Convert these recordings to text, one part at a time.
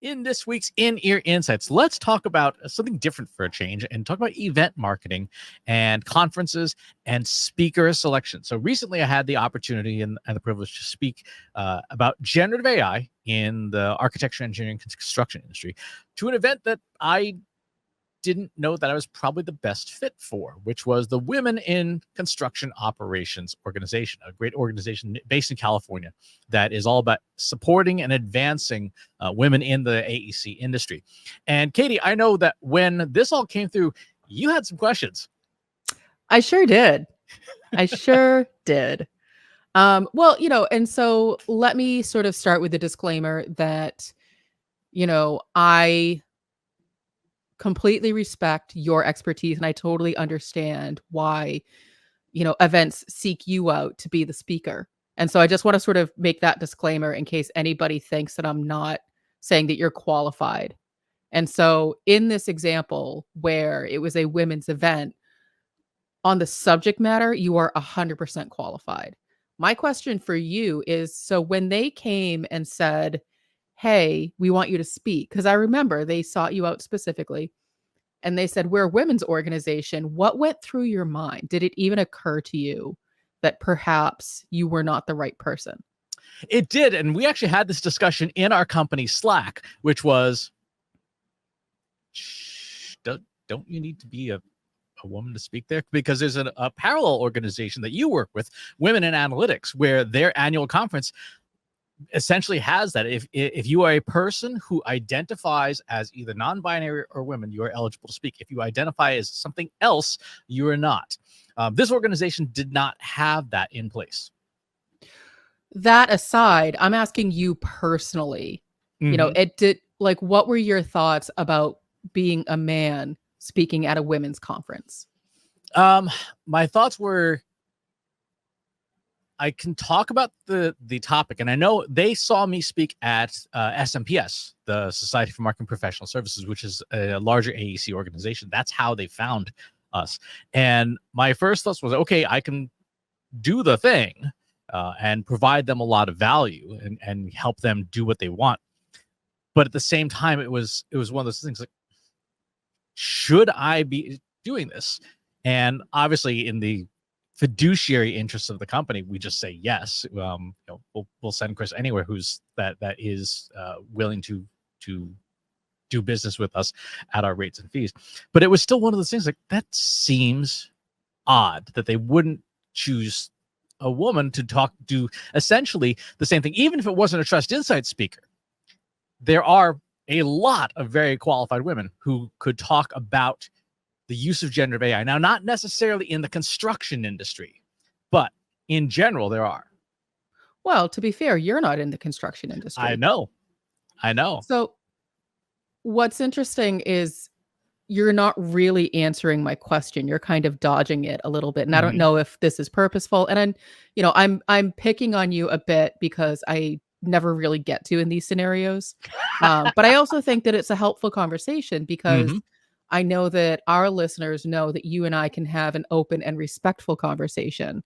In this week's In-Ear Insights, let's talk about something different for a change and talk about event marketing and conferences and speaker selection. So recently I had the opportunity and the privilege to speak about generative AI in the architecture, engineering, and construction industry to an event that I didn't know that I was probably the best fit for, which was the Women in Construction Operations organization, a great organization based in California that is all about supporting and advancing women in the AEC industry. And Katie, I know that when this all came through, you had some questions. I sure did. I sure did. Well, and so let me sort of start with the disclaimer that, I completely respect your expertise and I totally understand why, events seek you out to be the speaker. And so I just want to sort of make that disclaimer in case anybody thinks that I'm not saying that you're qualified. And so in this example where it was a women's event, on the subject matter, you are 100% qualified. My question for you is, so when they came and said, "Hey, we want you to speak," because I remember they sought you out specifically and they said, "We're a women's organization." What went through your mind? Did it even occur to you that perhaps you were not the right person? It did. And we actually had this discussion in our company Slack, which was, don't you need to be a woman to speak there? Because there's a parallel organization that you work with, Women in Analytics, where their annual conference essentially has that. If you are a person who identifies as either non-binary or women, you are eligible to speak. If you identify as something else, you are not. This organization did not have that in place. That aside, I'm asking you personally, it did, like, what were your thoughts about being a man speaking at a women's conference? My thoughts were, I can talk about the topic, and I know they saw me speak at SMPS, the Society for Marketing Professional Services, which is a larger AEC organization. That's how they found us. And my first thoughts was, okay, I can do the thing and provide them a lot of value and help them do what they want. But at the same time, it was one of those things like, should I be doing this? And obviously, in the fiduciary interests of the company, we just say yes. We'll send Chris anywhere that is willing to do business with us at our rates and fees. But it was still one of those things like, that seems odd that they wouldn't choose a woman to do essentially the same thing, even if it wasn't a Trust Insight speaker. There are a lot of very qualified women who could talk about the use of generative AI. Now, not necessarily in the construction industry, but in general, there are. Well, to be fair, you're not in the construction industry. I know. So what's interesting is you're not really answering my question. You're kind of dodging it a little bit. And I don't know if this is purposeful. And I'm picking on you a bit because I never really get to in these scenarios. But I also think that it's a helpful conversation because I know that our listeners know that you and I can have an open and respectful conversation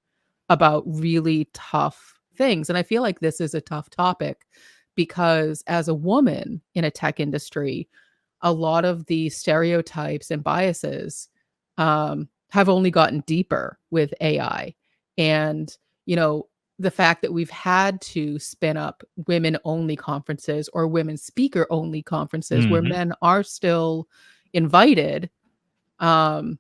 about really tough things. And I feel like this is a tough topic because as a woman in a tech industry, a lot of the stereotypes and biases have only gotten deeper with AI. And, the fact that we've had to spin up women-only conferences or women speaker-only conferences where men are still invited, the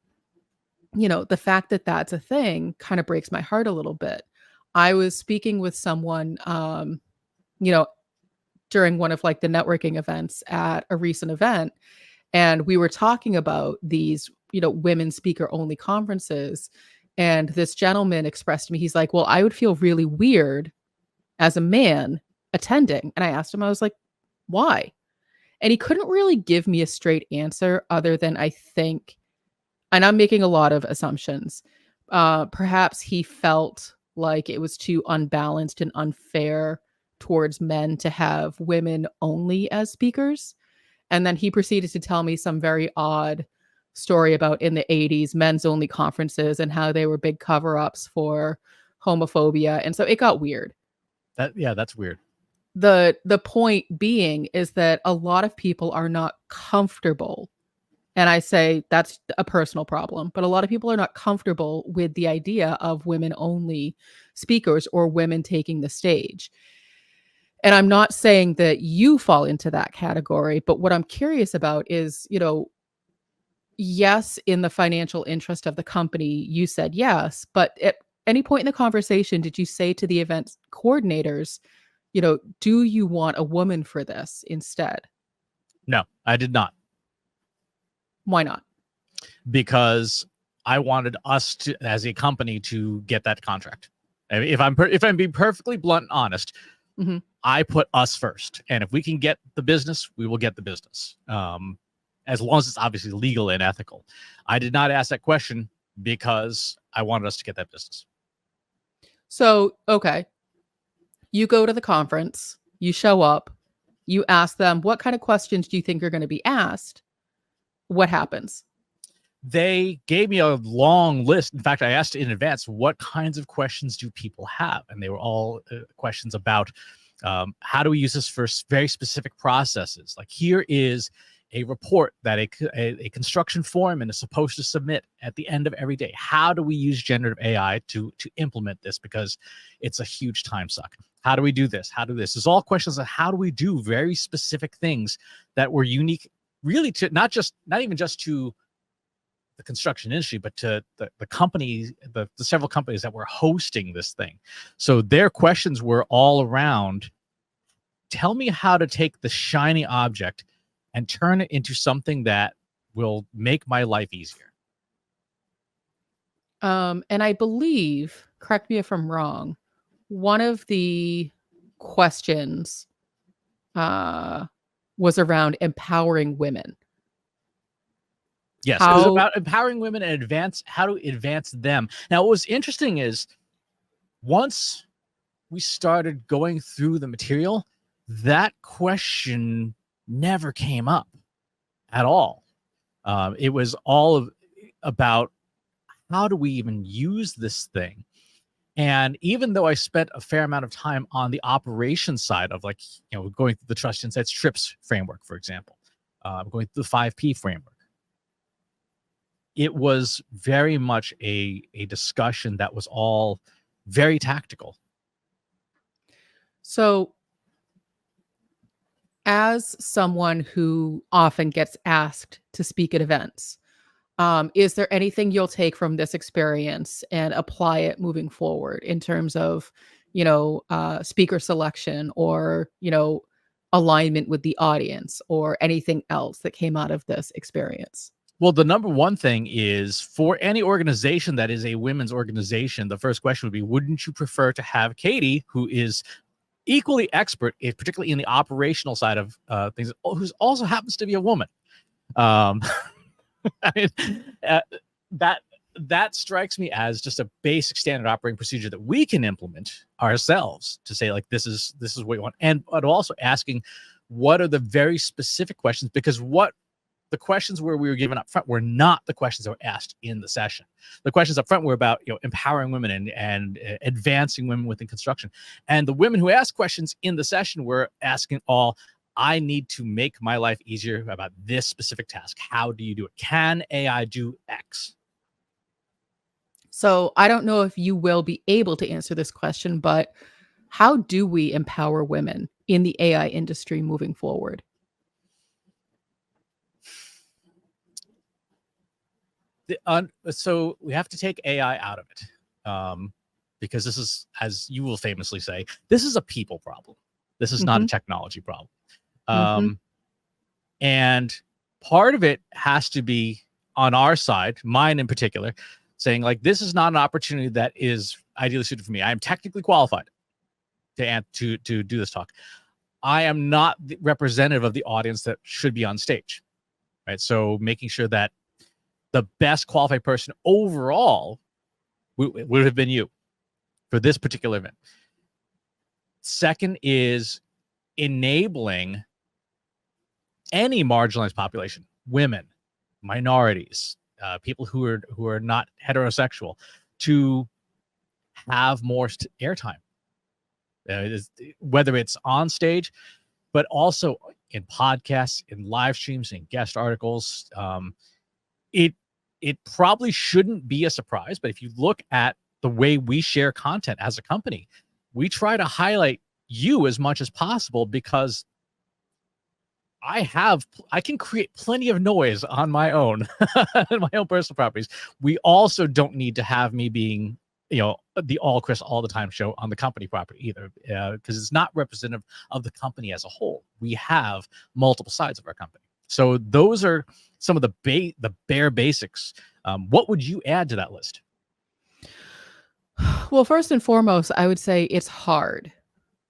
fact that that's a thing kind of breaks my heart a little bit. I was speaking with someone, during one of like the networking events at a recent event. And we were talking about these, women speaker only conferences. And this gentleman expressed to me, he's like, well, I would feel really weird as a man attending. And I asked him, I was like, why? And he couldn't really give me a straight answer other than I think, and I'm making a lot of assumptions, perhaps he felt like it was too unbalanced and unfair towards men to have women only as speakers. And then he proceeded to tell me some very odd story about in the 80s, men's only conferences and how they were big cover-ups for homophobia. And so it got weird. That's weird. the point being is that a lot of people are not comfortable, and I say that's a personal problem, but a lot of people are not comfortable with the idea of women-only speakers or women taking the stage. And I'm not saying that you fall into that category, but what I'm curious about is, yes, in the financial interest of the company, you said yes, but at any point in the conversation, did you say to the event coordinators, do you want a woman for this instead? No, I did not. Why not? Because I wanted us to, as a company, to get that contract. I mean, if I'm being perfectly blunt and honest, Mhm. I put us first, and if we can get the business, we will get the business. As long as it's obviously legal and ethical. I did not ask that question because I wanted us to get that business. So, okay, you go to the conference, you show up, you ask them, what kind of questions do you think are going to be asked? What happens? They gave me a long list. In fact, I asked in advance, what kinds of questions do people have? And they were all questions about how do we use this for very specific processes? Like, here is a report that a construction foreman is supposed to submit at the end of every day. How do we use generative AI to implement this? Because it's a huge time suck. How do we do this? How do this? There's all questions of how do we do very specific things that were unique, really, to not even just to the construction industry, but to the companies, the several companies that were hosting this thing. So their questions were all around, tell me how to take the shiny object and turn it into something that will make my life easier. And I believe, correct me if I'm wrong, one of the questions was around empowering women. Yes, it was about empowering women and how to advance them. Now, what was interesting is once we started going through the material, that question never came up at all. It was all about how do we even use this thing? And even though I spent a fair amount of time on the operations side of, like, going through the Trust Insights TRIPS framework, for example, going through the 5P framework, it was very much a discussion that was all very tactical. So, as someone who often gets asked to speak at events, is there anything you'll take from this experience and apply it moving forward in terms of, speaker selection or, alignment with the audience or anything else that came out of this experience? Well, the number one thing is, for any organization that is a women's organization, the first question would be, wouldn't you prefer to have Katie, who is equally expert, particularly in the operational side of things, who also happens to be a woman? I mean, that strikes me as just a basic standard operating procedure that we can implement ourselves to say, like, this is what you want. But also asking, what are the very specific questions? Because what the questions where we were given up front were not the questions that were asked in the session. The questions up front were about, empowering women and advancing women within construction. And the women who asked questions in the session were asking all, I need to make my life easier about this specific task. How do you do it? Can AI do X? So I don't know if you will be able to answer this question, but how do we empower women in the AI industry moving forward? So we have to take AI out of it, because this is, as you will famously say, this is a people problem. This is not a technology problem. And part of it has to be on our side, mine in particular, saying, like, this is not an opportunity that is ideally suited for me. I am technically qualified to do this talk. I am not the representative of the audience that should be on stage, right? So making sure that the best qualified person overall would have been you for this particular event. Second is enabling any marginalized population, women, minorities, people who are not heterosexual, to have more airtime. whether it's on stage, but also in podcasts, in live streams, in guest articles. It probably shouldn't be a surprise, but if you look at the way we share content as a company, we try to highlight you as much as possible, because I can create plenty of noise on my own, my own personal properties. We also don't need to have me being, the all Chris all the time show on the company property either, because it's not representative of the company as a whole. We have multiple sides of our company. So those are some of the bare basics. What would you add to that list? Well, first and foremost, I would say it's hard.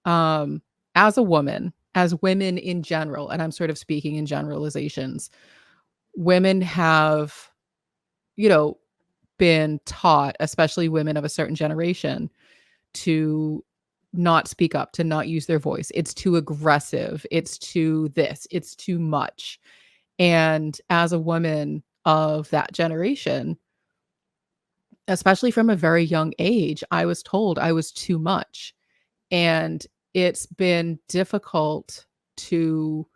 As a woman, as women in general, and I'm sort of speaking in generalizations, women have, been taught, especially women of a certain generation, to not speak up, to not use their voice. It's too aggressive. It's too this. It's too much. And as a woman of that generation, especially from a very young age, I was told I was too much. And it's been difficult to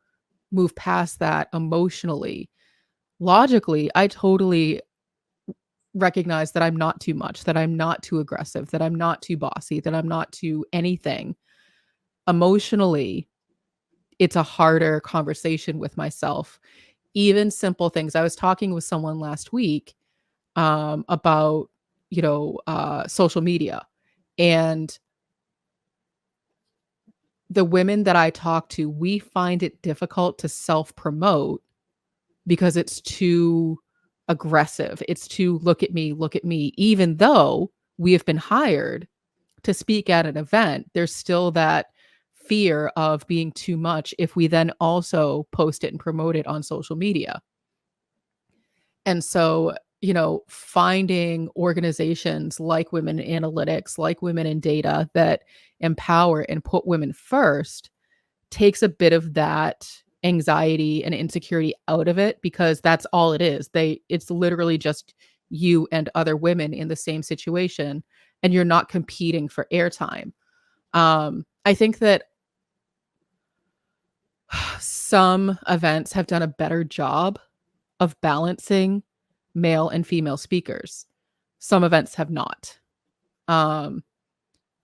move past that emotionally. Logically, I totally recognize that I'm not too much, that I'm not too aggressive, that I'm not too bossy, that I'm not too anything. Emotionally, it's a harder conversation with myself. Even simple things. I was talking with someone last week about, social media. And the women that I talk to, we find it difficult to self-promote because it's too aggressive. It's too look at me, even though we have been hired to speak at an event. There's still that fear of being too much if we then also post it and promote it on social media. And so, finding organizations like Women in Analytics, like Women in Data, that empower and put women first takes a bit of that anxiety and insecurity out of it, because that's all it is. It's literally just you and other women in the same situation, and you're not competing for airtime. I think that some events have done a better job of balancing male and female speakers. Some events have not. And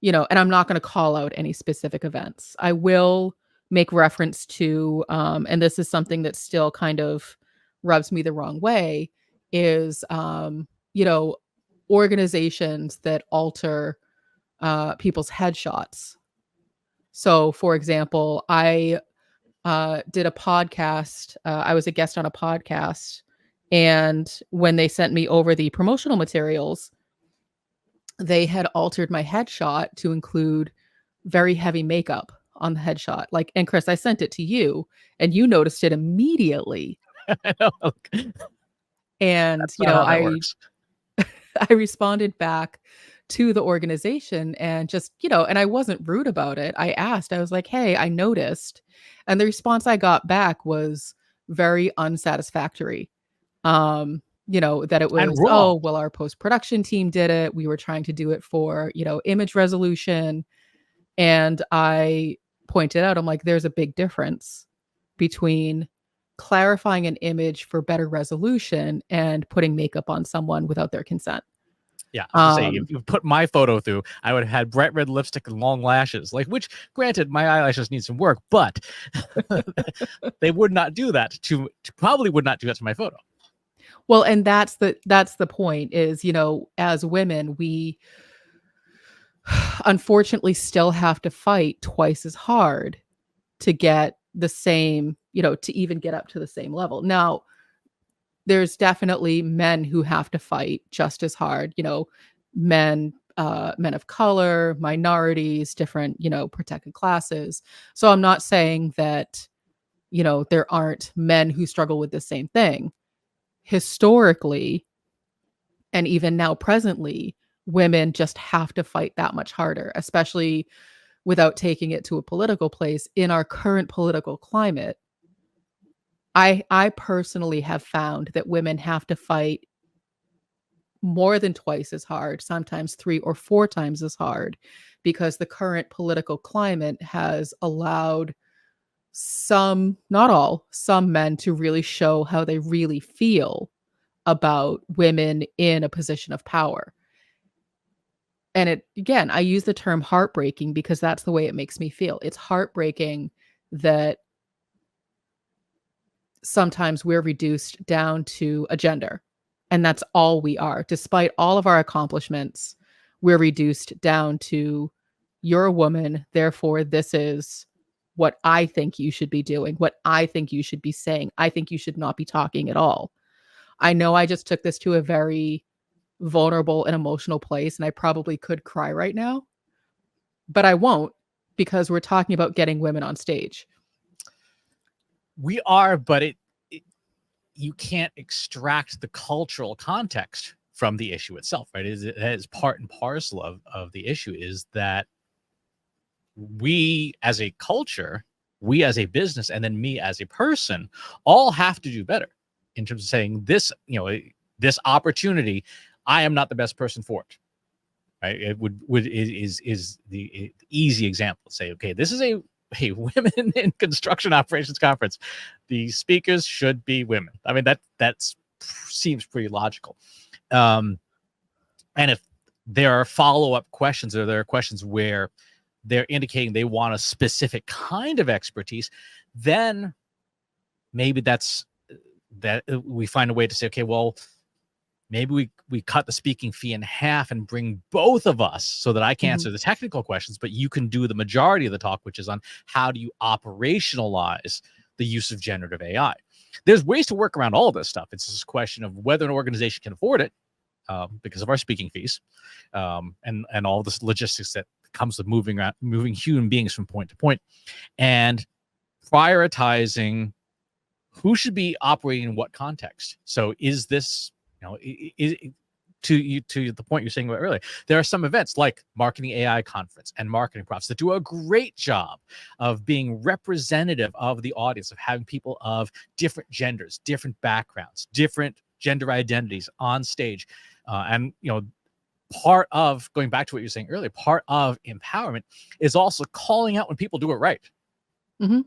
I'm not going to call out any specific events. I will make reference to, and this is something that still kind of rubs me the wrong way, is, organizations that alter people's headshots. So, for example, I did a podcast. I was a guest on a podcast. And when they sent me over the promotional materials, they had altered my headshot to include very heavy makeup on the headshot. And Chris, I sent it to you and you noticed it immediately. I know. And, That's not how that works. I responded back to the organization and just, and I wasn't rude about it. I asked, I was like, hey, I noticed. And the response I got back was very unsatisfactory. That it was, oh, well, our post-production team did it. We were trying to do it for, image resolution. And I pointed out, I'm like, there's a big difference between clarifying an image for better resolution and putting makeup on someone without their consent. Yeah, I was gonna say, if you put my photo through, I would have had bright red lipstick and long lashes. Which, granted, my eyelashes need some work, but they would not do that probably would not do that to my photo. Well, and that's the point is, as women, we unfortunately still have to fight twice as hard to get the same, to even get up to the same level. Now, there's definitely men who have to fight just as hard, men of color, minorities, different, protected classes. So I'm not saying that, there aren't men who struggle with the same thing. Historically, and even now presently, women just have to fight that much harder, especially without taking it to a political place in our current political climate. I personally have found that women have to fight more than twice as hard, sometimes 3 or 4 times as hard, because the current political climate has allowed some, not all, some men to really show how they really feel about women in a position of power. And it, again, I use the term heartbreaking because that's the way it makes me feel. It's heartbreaking that sometimes we're reduced down to a gender, and that's all we are. Despite all of our accomplishments, we're reduced down to, you're a woman, therefore this is what I think you should be doing, what I think you should be saying. I think you should not be talking at all. I know I just took this to a very vulnerable and emotional place, and I probably could cry right now, but I won't, because we're talking about getting women on stage. We are, but you can't extract the cultural context from the issue itself, right? It is part and parcel of the issue, is that we as a culture, we as a business, and then me as a person all have to do better in terms of saying this, this opportunity, I am not the best person for it. Right? It is the easy example. Say, okay, this is a women in construction operations conference. The speakers should be women. I mean, that seems pretty logical. And if there are follow-up questions, or there are questions where they're indicating they want a specific kind of expertise, then maybe that we find a way to say, okay, well, maybe we cut the speaking fee in half and bring both of us, so that I can answer the technical questions, but you can do the majority of the talk, which is on how do you operationalize the use of generative AI. There's ways to work around all this stuff. It's just a question of whether an organization can afford it, because of our speaking fees, and all this logistics that comes with moving human beings from point to point, and prioritizing who should be operating in what context. So is this, to the point you're saying about earlier, there are some events like Marketing AI Conference and Marketing Profs that do a great job of being representative of the audience, of having people of different genders, different backgrounds, different gender identities on stage. And part of, going back to what you were saying earlier, part of empowerment is also calling out when people do it right. Mm-hmm.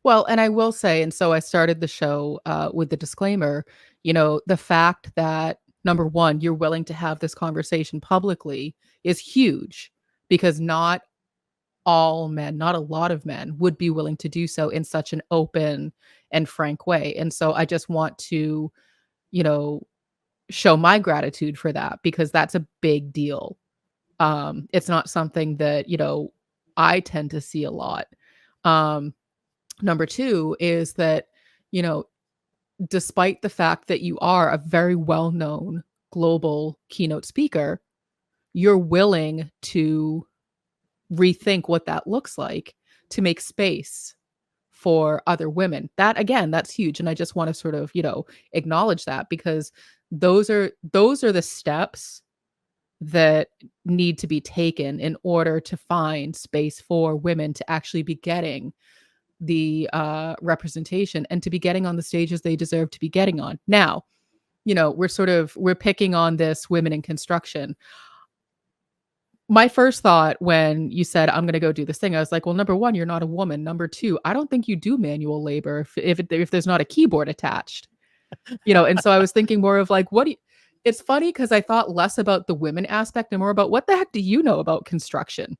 Well, and I will say, and so I started the show with the disclaimer, the fact that, number one, you're willing to have this conversation publicly is huge, because not all men, not a lot of men would be willing to do so in such an open and frank way. And so I just want to, show my gratitude for that, because that's a big deal. It's not something that, I tend to see a lot. Number two is that, despite the fact that you are a very well-known global keynote speaker, you're willing to rethink what that looks like to make space for other women. That, again, that's huge. And I just want to sort of, acknowledge that, because those are the steps that need to be taken in order to find space for women to actually be getting the representation and to be getting on the stages they deserve to be getting on. Now, we're picking on this women in construction. My first thought when you said, I'm going to go do this thing, I was like, well, number one, you're not a woman. Number two, I don't think you do manual labor if there's not a keyboard attached, and so I was thinking more of like, it's funny because I thought less about the women aspect and more about, what the heck do you know about construction?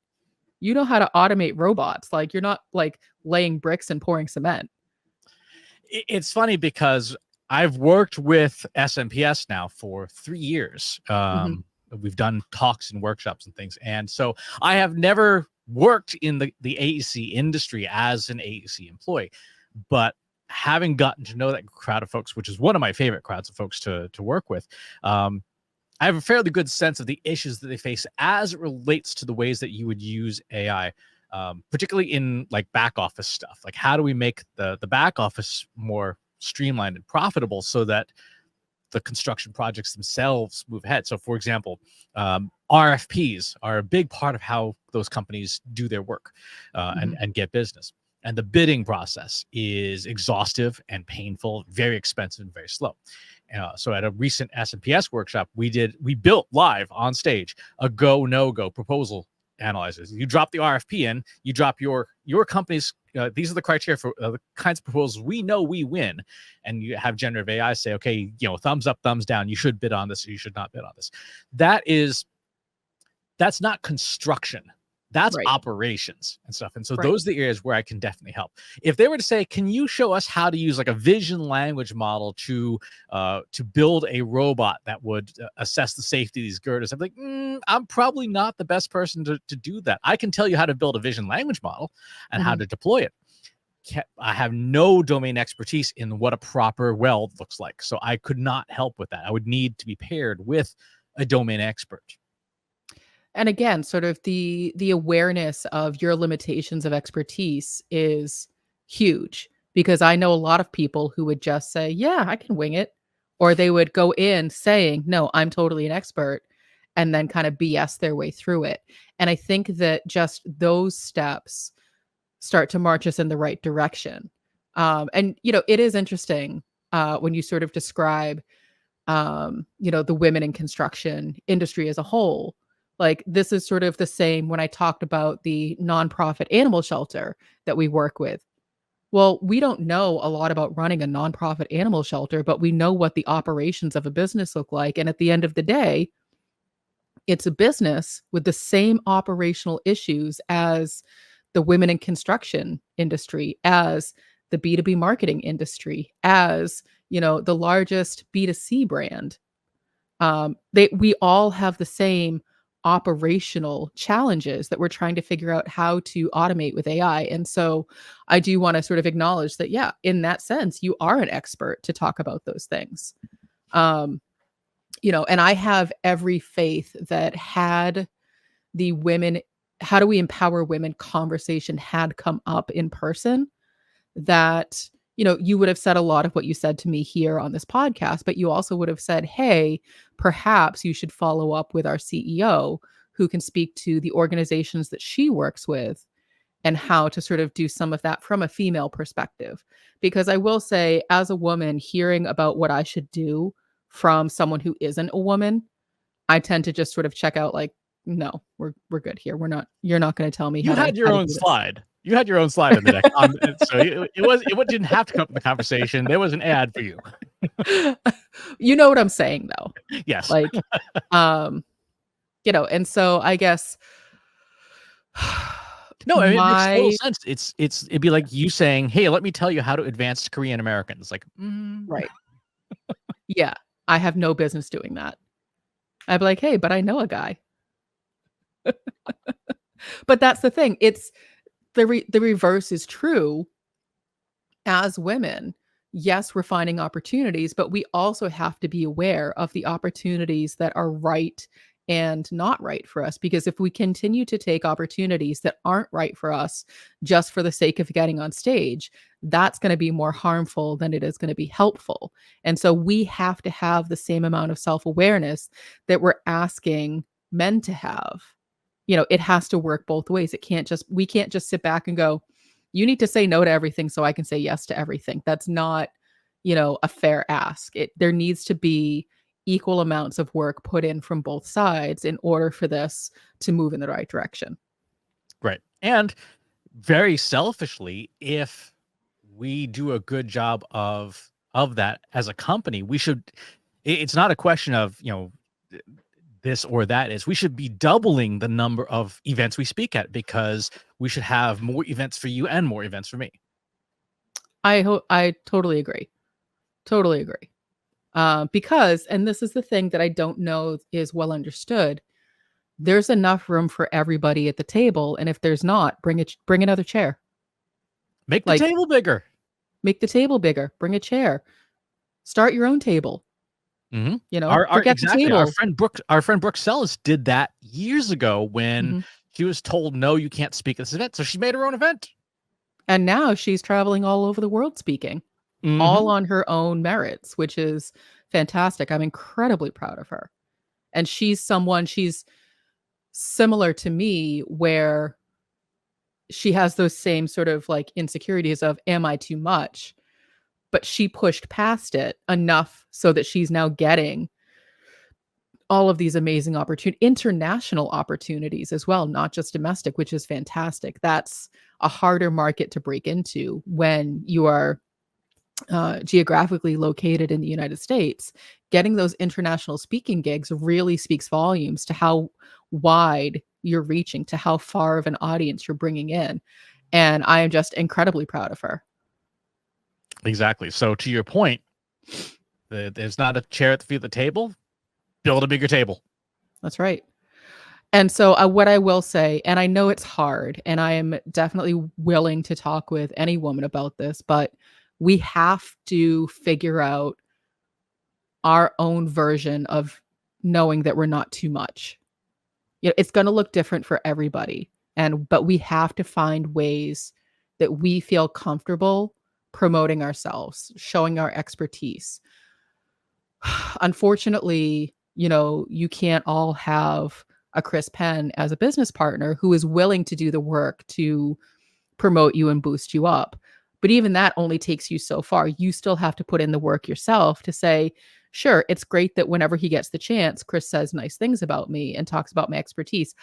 You know how to automate robots. Like, you're not like laying bricks and pouring cement. It's funny because I've worked with SMPS now for 3 years. We've done talks and workshops and things. And so I have never worked in the AEC industry as an AEC employee, but having gotten to know that crowd of folks, which is one of my favorite crowds of folks to work with, I have a fairly good sense of the issues that they face as it relates to the ways that you would use AI, particularly in like back office stuff. Like, how do we make the back office more streamlined and profitable so that the construction projects themselves move ahead? So, for example, RFPs are a big part of how those companies do their work and get business. And the bidding process is exhaustive and painful, very expensive and very slow. So at a recent SMPS workshop, we built live on stage a go no go proposal analyzers. You drop the RFP in, you drop your company's. These are the criteria for the kinds of proposals we know we win, and you have generative AI say, okay, thumbs up, thumbs down. You should bid on this, or you should not bid on this. That's not construction. That's Right. operations and stuff. And so those are the areas where I can definitely help. If they were to say, can you show us how to use like a vision language model to build a robot that would assess the safety of these girders, I'm like, I'm probably not the best person to do that. I can tell you how to build a vision language model and how to deploy it. I have no domain expertise in what a proper weld looks like. So I could not help with that. I would need to be paired with a domain expert. And again, sort of the awareness of your limitations of expertise is huge, because I know a lot of people who would just say, yeah, I can wing it. Or they would go in saying, no, I'm totally an expert, and then kind of BS their way through it. And I think that just those steps start to march us in the right direction. And, it is interesting when you sort of describe, the women in construction industry as a whole. Like, this is sort of the same when I talked about the nonprofit animal shelter that we work with. Well, we don't know a lot about running a nonprofit animal shelter, but we know what the operations of a business look like. And at the end of the day, it's a business with the same operational issues as the women in construction industry, as the B2B marketing industry, as, the largest B2C brand. We all have the same operational challenges that we're trying to figure out how to automate with AI. And so I do want to sort of acknowledge that, yeah, in that sense, you are an expert to talk about those things. And I have every faith that had the women, how do we empower women conversation had come up in person, that you would have said a lot of what you said to me here on this podcast, but you also would have said, hey, perhaps you should follow up with our CEO who can speak to the organizations that she works with and how to sort of do some of that from a female perspective. Because I will say, as a woman, hearing about what I should do from someone who isn't a woman, I tend to just sort of check out like, no, we're good here. You're not going to tell me you had your own slide. You had your own slide in the deck. So it didn't have to come up in the conversation. There was an ad for you. You know what I'm saying, though. Yes. Like, and so I guess. No, I mean, it makes total sense. It'd be like you saying, "Hey, let me tell you how to advance Korean Americans." Like, right. Yeah, I have no business doing that. I'd be like, hey, but I know a guy. But that's the thing. It's the reverse is true. As women, yes, we're finding opportunities, but we also have to be aware of the opportunities that are right and not right for us. Because if we continue to take opportunities that aren't right for us just for the sake of getting on stage, that's going to be more harmful than it is going to be helpful. And so we have to have the same amount of self-awareness that we're asking men to have. It has to work both ways. We can't just sit back and go, you need to say no to everything so I can say yes to everything. That's not, a fair ask. There needs to be equal amounts of work put in from both sides in order for this to move in the right direction. Right. And very selfishly, if we do a good job of that as a company, it's not a question of, this or that is, we should be doubling the number of events we speak at, because we should have more events for you and more events for me. I totally agree. Totally agree. Because, and this is the thing that I don't know is well understood, there's enough room for everybody at the table. And if there's not, bring another chair. Make the table bigger. Make the table bigger. Bring a chair. Start your own table. Forget the table. Our friend Brooke Sellis did that years ago when she was told, no, you can't speak at this event. So she made her own event. And now she's traveling all over the world speaking, all on her own merits, which is fantastic. I'm incredibly proud of her. And she's similar to me, where she has those same sort of like insecurities of, am I too much? but she pushed past it enough so that she's now getting all of these amazing international opportunities as well, not just domestic, which is fantastic. That's a harder market to break into when you are geographically located in the United States. Getting those international speaking gigs really speaks volumes to how wide you're reaching, to how far of an audience you're bringing in. And I am just incredibly proud of her. Exactly. So to your point, there's not a chair at the feet of the table. Build a bigger table. That's right. And so what I will say, and I know it's hard, and I am definitely willing to talk with any woman about this, but we have to figure out our own version of knowing that we're not too much. You know, it's going to look different for everybody. But we have to find ways that we feel comfortable promoting ourselves, showing our expertise. Unfortunately, you know, you can't all have a Chris Penn as a business partner who is willing to do the work to promote you and boost you up. But even that only takes you so far. You still have to put in the work yourself to say, sure, it's great that whenever he gets the chance, Chris says nice things about me and talks about my expertise.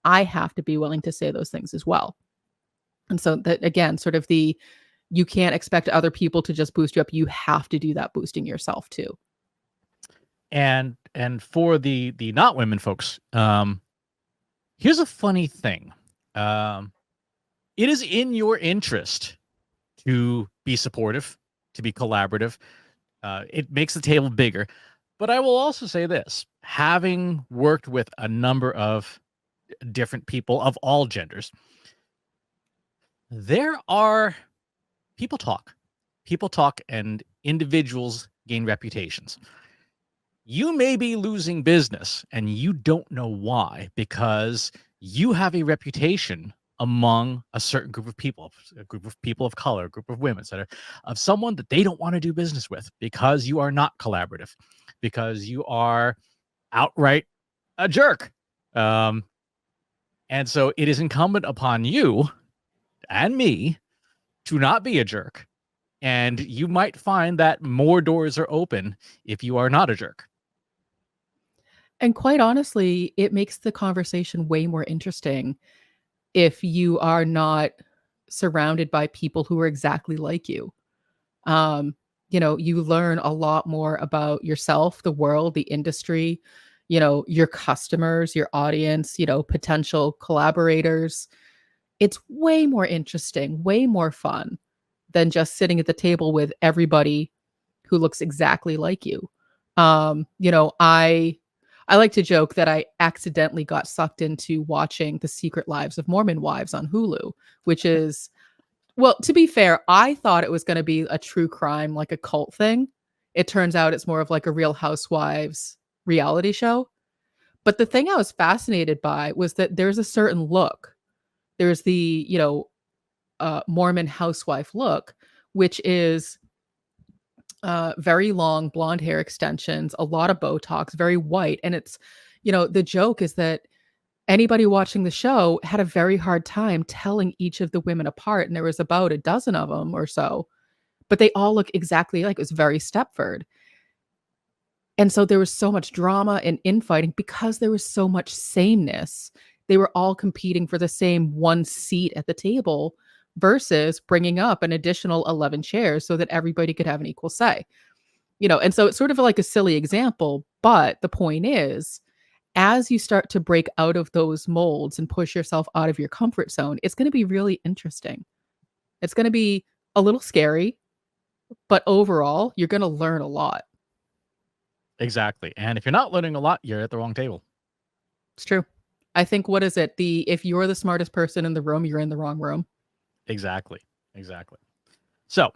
I have to be willing to say those things as well. And so that, again, sort of you can't expect other people to just boost you up. You have to do that boosting yourself too. And for the not women folks, here's a funny thing. It is in your interest to be supportive, to be collaborative. It makes the table bigger. But I will also say this, having worked with a number of different people of all genders, there are people talk, and individuals gain reputations. You may be losing business and you don't know why, because you have a reputation among a certain group of people of color, a group of women, etc., of someone that they don't want to do business with because you are not collaborative, because you are outright a jerk. And so it is incumbent upon you and me to not be a jerk. And you might find that more doors are open if you are not a jerk. And quite honestly, it makes the conversation way more interesting if you are not surrounded by people who are exactly like you. You know, you learn a lot more about yourself, the world, the industry, you know, your customers, your audience, you know, potential collaborators. It's way more interesting, way more fun than just sitting at the table with everybody who looks exactly like you. You know, I like to joke that I accidentally got sucked into watching The Secret Lives of Mormon Wives on Hulu, which is, well, to be fair, I thought it was going to be a true crime, like a cult thing. It turns out it's more of like a Real Housewives reality show. But the thing I was fascinated by was that there's a certain look. There's the, you know, Mormon housewife look, which is very long blonde hair extensions, a lot of Botox, very white. And it's, you know, the joke is that anybody watching the show had a very hard time telling each of the women apart. And there was about a dozen of them or so, but they all look exactly like it was very Stepford. And so there was so much drama and infighting because there was so much sameness. They were all competing for the same one seat at the table versus bringing up an additional 11 chairs so that everybody could have an equal say. You know, and so it's sort of like a silly example, but the point is, as you start to break out of those molds and push yourself out of your comfort zone, it's going to be really interesting. It's going to be a little scary, but overall, you're going to learn a lot. Exactly. And if you're not learning a lot, you're at the wrong table. It's true. I think, what is it? If you're the smartest person in the room, you're in the wrong room. Exactly. So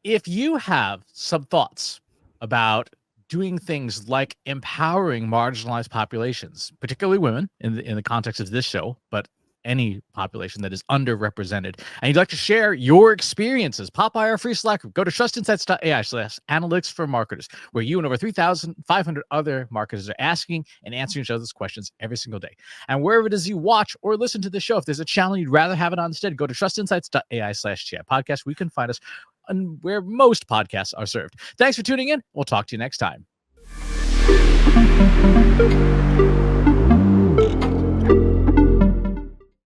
if you have some thoughts about doing things like empowering marginalized populations, particularly women in the context of this show, but any population that is underrepresented, and you'd like to share your experiences, pop by our free Slack group. Go to trustinsights.ai/analytics for marketers, where you and over 3,500 other marketers are asking and answering each other's questions every single day. And wherever it is you watch or listen to the show, if there's a channel you'd rather have it on instead, go to trustinsights.ai/chat podcast. We can find us and where most podcasts are served. Thanks for tuning in. We'll talk to you next time.